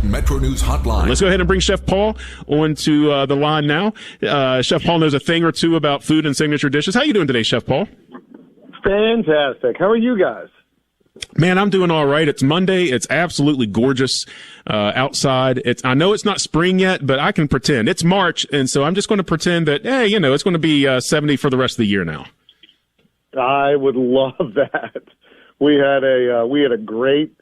Metro News Hotline. Let's go ahead and bring Chef Paul onto the line now. Chef Paul knows a thing or two about food and signature dishes. How you doing today, Chef Paul? Fantastic. How are you guys? Man, I'm doing all right. It's Monday. It's absolutely gorgeous outside. I know it's not spring yet, but I can pretend. It's March, and so I'm just going to pretend that, hey, it's going to be 70 for the rest of the year now. I would love that. We had a great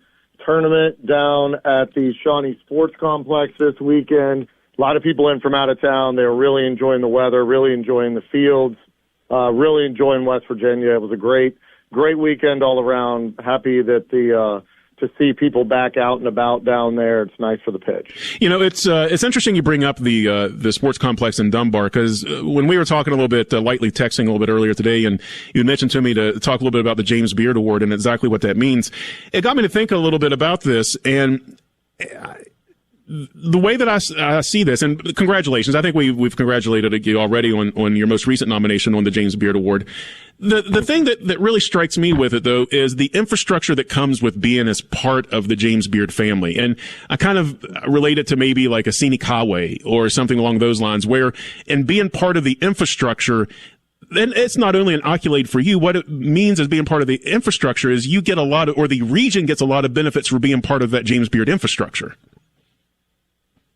tournament down at the Shawnee Sports Complex this weekend. A lot of people in from out of town. They were really enjoying the weather, really enjoying the fields, really enjoying West Virginia. It was a great weekend all around. Happy that to see people back out and about down there. It's nice for the pitch. It's interesting you bring up the sports complex in Dunbar, because when we were talking a little bit, lightly texting a little bit earlier today, and you mentioned to me to talk a little bit about the James Beard Award and exactly what that means, it got me to think a little bit about this. And the way that I see this, and congratulations, I think we've congratulated you already on your most recent nomination on the James Beard Award. The thing that really strikes me with it, though, is the infrastructure that comes with being as part of the James Beard family. And I kind of relate it to maybe like a scenic highway or something along those lines, where in being part of the infrastructure, then it's not only an accolade for you. What it means as being part of the infrastructure is you get the region gets a lot of benefits for being part of that James Beard infrastructure.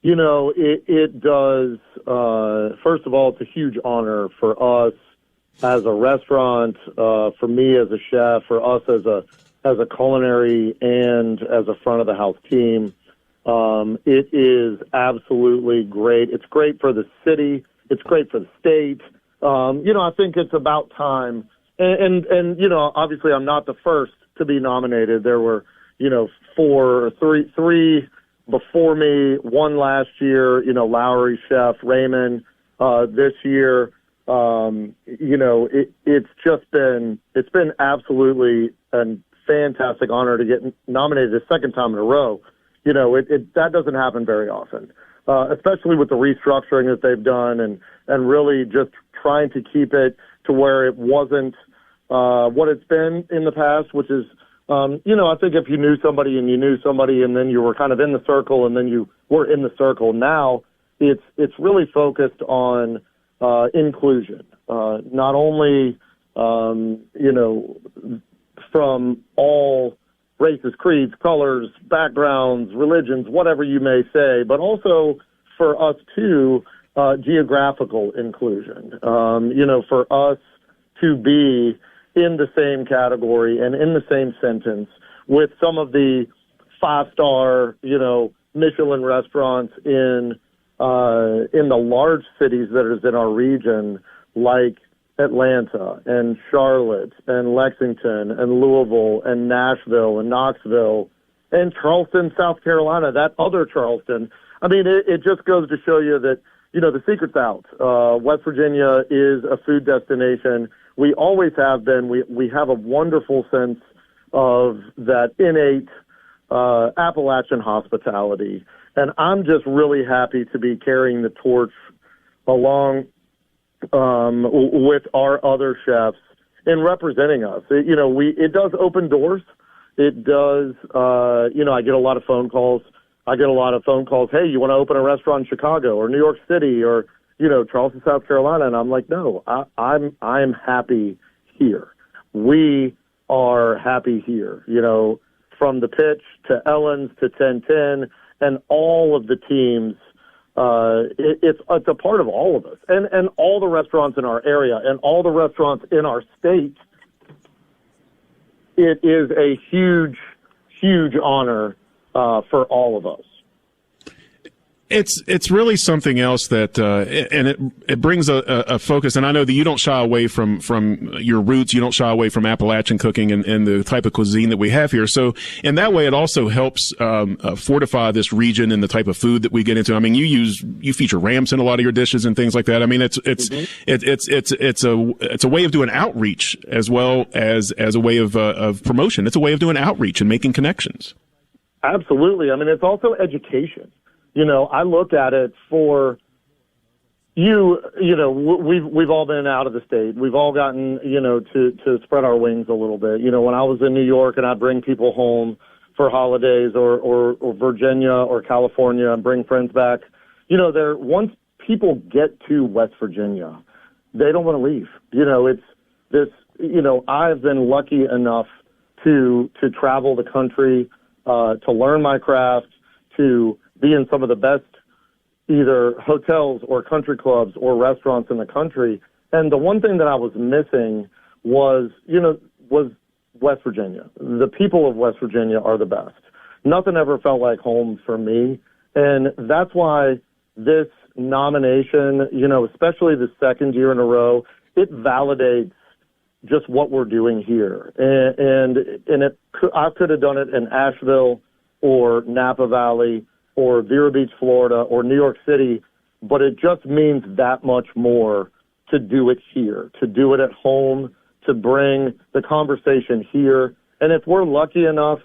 It does. First of all, it's a huge honor for us as a restaurant, for me as a chef, for us as a culinary and as a front of the house team. It is absolutely great. It's great for the city. It's great for the state. I think it's about time. And obviously I'm not the first to be nominated. There were, three before me, one last year, Lowry, Chef, Raymond, this year. It's been absolutely a fantastic honor to get nominated a second time in a row. That doesn't happen very often, especially with the restructuring that they've done and really just trying to keep it to where it wasn't what it's been in the past, which is, I think if you knew somebody and then you were kind of in the circle and then you were in the circle, now it's really focused on inclusion, not only, from all races, creeds, colors, backgrounds, religions, whatever you may say, but also for us too, geographical inclusion. For us to be in the same category and in the same sentence with some of the 5-star, Michelin restaurants in the large cities that is in our region, like Atlanta and Charlotte and Lexington and Louisville and Nashville and Knoxville and Charleston, South Carolina, that other Charleston. I mean, it just goes to show you that, the secret's out. West Virginia is a food destination. We always have been. We have a wonderful sense of that innate Appalachian hospitality. And I'm just really happy to be carrying the torch along with our other chefs in representing us. It does open doors. It does, I get a lot of phone calls. Hey, you want to open a restaurant in Chicago or New York City or, Charleston, South Carolina? And I'm like, no, I'm happy here. We are happy here, from the pitch to Ellen's to 1010 and all of the teams. It's a part of all of us and all the restaurants in our area and all the restaurants in our state. It is a huge, huge honor for all of us. It's really something else that, and it brings a focus. And I know that you don't shy away from your roots. You don't shy away from Appalachian cooking and the type of cuisine that we have here. So in that way, it also helps fortify this region and the type of food that we get into. I mean, you feature rams in a lot of your dishes and things like that. I mean, it's a way of doing outreach as well as a way of promotion. It's a way of doing outreach and making connections. Absolutely. I mean, it's also education. I look at it for you, we've all been out of the state. We've all gotten, to spread our wings a little bit. When I was in New York and I'd bring people home for holidays or Virginia or California and bring friends back. Once people get to West Virginia, they don't want to leave. It's this, I've been lucky enough to travel the country, to learn my craft, to be in some of the best either hotels or country clubs or restaurants in the country. And the one thing that I was missing was West Virginia. The people of West Virginia are the best. Nothing ever felt like home for me. And that's why this nomination, especially the second year in a row, it validates just what we're doing here. I could have done it in Asheville or Napa Valley or Vero Beach, Florida, or New York City, but it just means that much more to do it here, to do it at home, to bring the conversation here. And if we're lucky enough,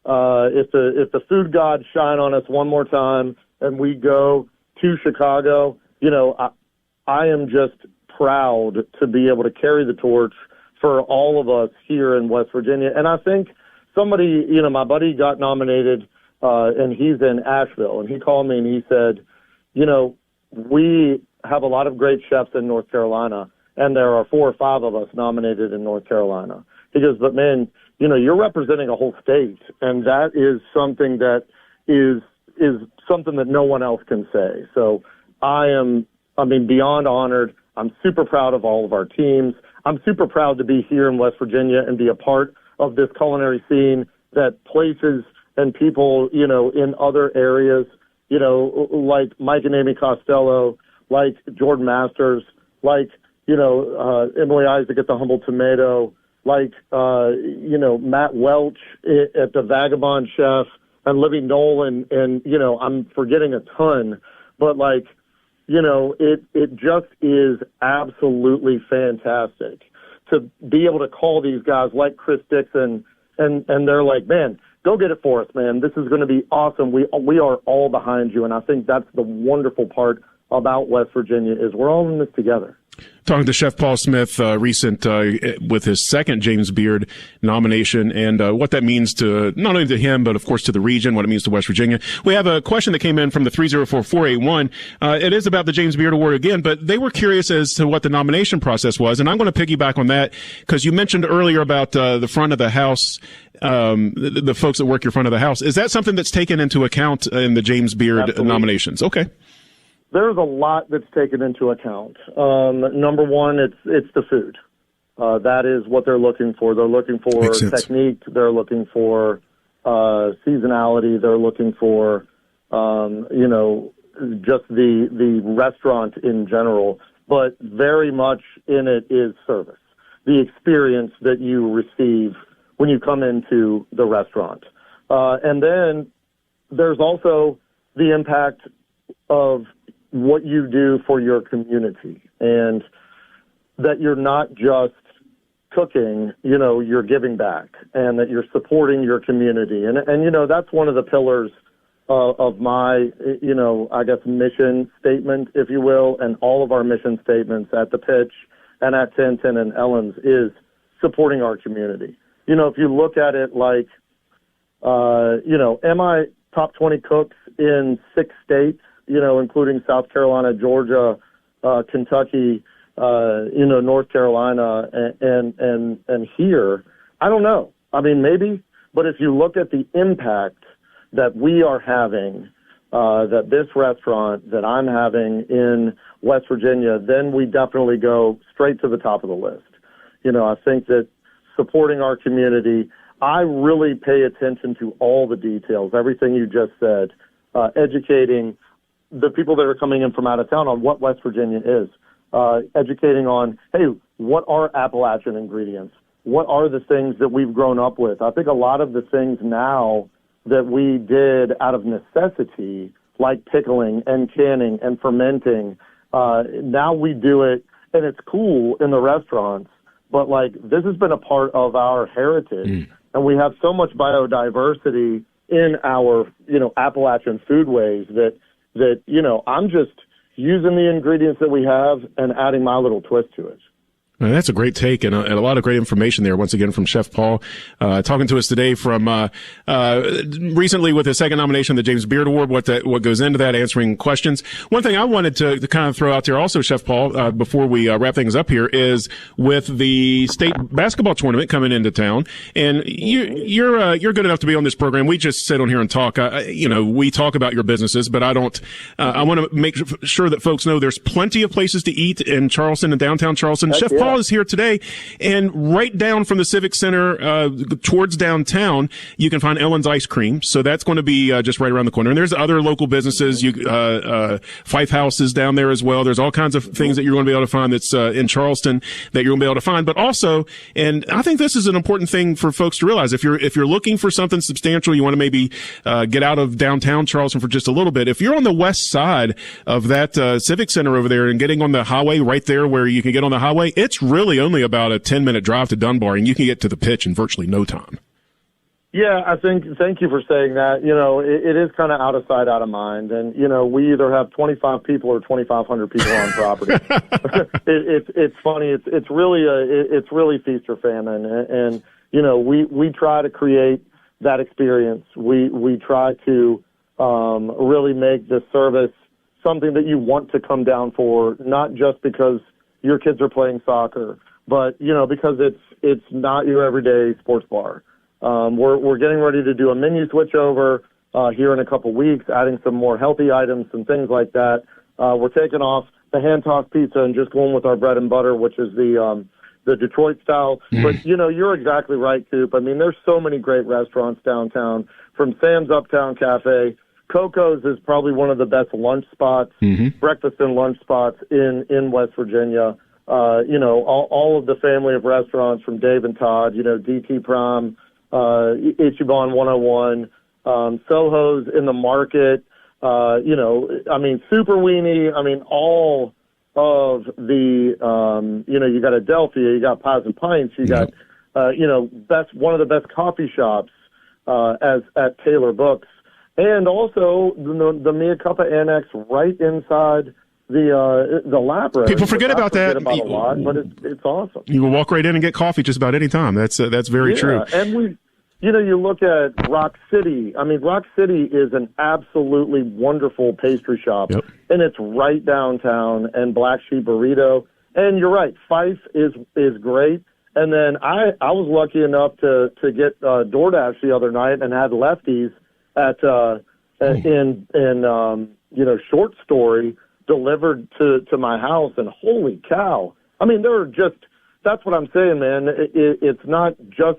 if the food gods shine on us one more time and we go to Chicago, I am just proud to be able to carry the torch for all of us here in West Virginia. And I think somebody, my buddy got nominated, and he's in Asheville, and he called me and he said, we have a lot of great chefs in North Carolina, and there are 4 or 5 of us nominated in North Carolina. He goes, but man, you're representing a whole state, and that is something that is something that no one else can say. So I'm beyond honored. I'm super proud of all of our teams. I'm super proud to be here in West Virginia and be a part of this culinary scene that places and people, in other areas, like Mike and Amy Costello, like Jordan Masters, like, Emily Isaac at the Humble Tomato, like, Matt Welch at the Vagabond Chef, and Libby Nolan, and I'm forgetting a ton, but it just is absolutely fantastic to be able to call these guys like Chris Dixon, and they're like, man, go get it for us, man. This is going to be awesome. We are all behind you, and I think that's the wonderful part about West Virginia is we're all in this together. Talking to Chef Paul Smith, recent with his second James Beard nomination, and what that means to not only to him, but of course to the region, what it means to West Virginia. We have a question that came in from the 304-481. It is about the James Beard Award again, but they were curious as to what the nomination process was, and I'm going to piggyback on that because you mentioned earlier about the front of the house, the folks that work your front of the house. Is that something that's taken into account in the James Beard Absolutely. Nominations? Okay. There's a lot that's taken into account. Number one, it's the food. That is what they're looking for. They're looking for technique. They're looking for seasonality. They're looking for, just the restaurant in general. But very much in it is service, the experience that you receive when you come into the restaurant. And then there's also the impact of what you do for your community, and that you're not just cooking, you're giving back, and that you're supporting your community. And that's one of the pillars of my, I guess, mission statement, if you will, and all of our mission statements at The Pitch and at 1010 and Ellen's is supporting our community. If you look at it like, am I top 20 cooks in 6 states? Including South Carolina, Georgia, Kentucky, North Carolina, and here. I don't know. Maybe. But if you look at the impact that we are having, that this restaurant that I'm having in West Virginia, then we definitely go straight to the top of the list. I think that supporting our community, I really pay attention to all the details, everything you just said, educating the people that are coming in from out of town on what West Virginia is, educating on, hey, what are Appalachian ingredients? What are the things that we've grown up with? I think a lot of the things now that we did out of necessity, like pickling and canning and fermenting, now we do it, and it's cool in the restaurants, but this has been a part of our heritage, and we have so much biodiversity in our, Appalachian foodways that I'm just using the ingredients that we have and adding my little twist to it. That's a great take and a lot of great information there. Once again, from Chef Paul, talking to us today from, recently with the second nomination, the James Beard Award, what goes into that, answering questions. One thing I wanted to kind of throw out there also, Chef Paul, before we wrap things up here, is with the state basketball tournament coming into town, and you're good enough to be on this program. We just sit on here and talk. We talk about your businesses, but I don't. I want to make sure that folks know there's plenty of places to eat in Charleston and downtown Charleston. Chef Paul is here today, and right down from the Civic Center towards downtown, you can find Ellen's Ice Cream. So that's going to be just right around the corner. And there's other local businesses. Fife House is down there as well. There's all kinds of things that you're going to be able to find that's in Charleston that you're going to be able to find. But also, and I think this is an important thing for folks to realize, if you're looking for something substantial, you want to maybe get out of downtown Charleston for just a little bit. If you're on the west side of that Civic Center over there and getting on the highway right there where you can get on the highway, it's really only about a 10-minute drive to Dunbar, and you can get to the pitch in virtually no time. Yeah, thank you for saying that. It is kind of out of sight, out of mind. And, we either have 25 people or 2,500 people on property. It's funny. It's really feast or famine. And we try to create that experience. We try to really make this service something that you want to come down for, not just because your kids are playing soccer, but, because it's not your everyday sports bar. We're getting ready to do a menu switch over here in a couple weeks, adding some more healthy items and things like that. We're taking off the hand-tossed pizza and just going with our bread and butter, which is the Detroit style. But, you're exactly right, Coop. I mean, there's so many great restaurants downtown, from Sam's Uptown Cafe. Coco's is probably one of the best lunch spots, breakfast and lunch spots in West Virginia. All of the family of restaurants from Dave and Todd, DT Prom, Ichiban 101, Soho's in the Market, Super Weenie, all of the, you got Adelphia, you got Pies and Pints, you got, one of the best coffee shops at Taylor Books. And also the Mia Cuppa Annex right inside the library. People forget about that. About a lot, but it's awesome. You will walk right in and get coffee just about any time. That's very true. And you look at Rock City. I mean, Rock City is an absolutely wonderful pastry shop, and it's right downtown. And Black Sheep Burrito. And you're right, Fife is great. And then I was lucky enough to get DoorDash the other night and had Lefties in Short Story delivered to my house, and holy cow. I mean, that's what I'm saying, man. It's not just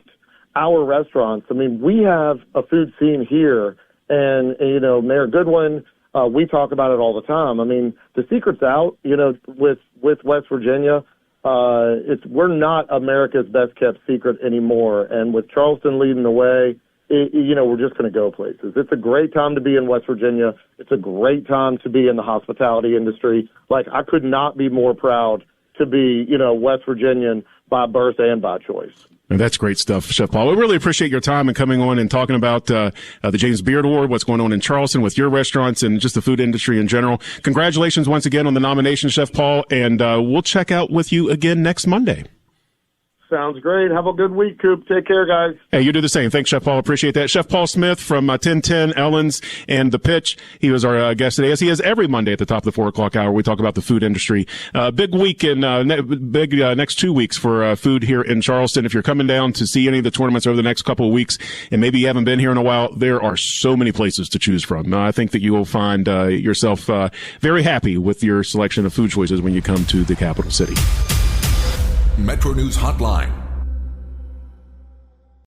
our restaurants. I mean, we have a food scene here, and Mayor Goodwin, we talk about it all the time. I mean, the secret's out, with West Virginia. We're not America's best kept secret anymore. And with Charleston leading the way, we're just going to go places. It's a great time to be in West Virginia. It's a great time to be in the hospitality industry. Like, I could not be more proud to be, West Virginian by birth and by choice. And that's great stuff, Chef Paul. We really appreciate your time and coming on and talking about the James Beard Award, what's going on in Charleston with your restaurants and just the food industry in general. Congratulations once again on the nomination, Chef Paul, and we'll check out with you again next Monday. Sounds great. Have a good week, Coop. Take care, guys. Hey, you do the same. Thanks, Chef Paul. Appreciate that. Chef Paul Smith from 1010 Ellen's and The Pitch. He was our guest today, as he is every Monday at the top of the 4 o'clock hour. We talk about the food industry. Big week in next 2 weeks for food here in Charleston. If you're coming down to see any of the tournaments over the next couple of weeks, and maybe you haven't been here in a while, there are so many places to choose from. I think that you will find yourself very happy with your selection of food choices when you come to the capital city. Metro News Hotline.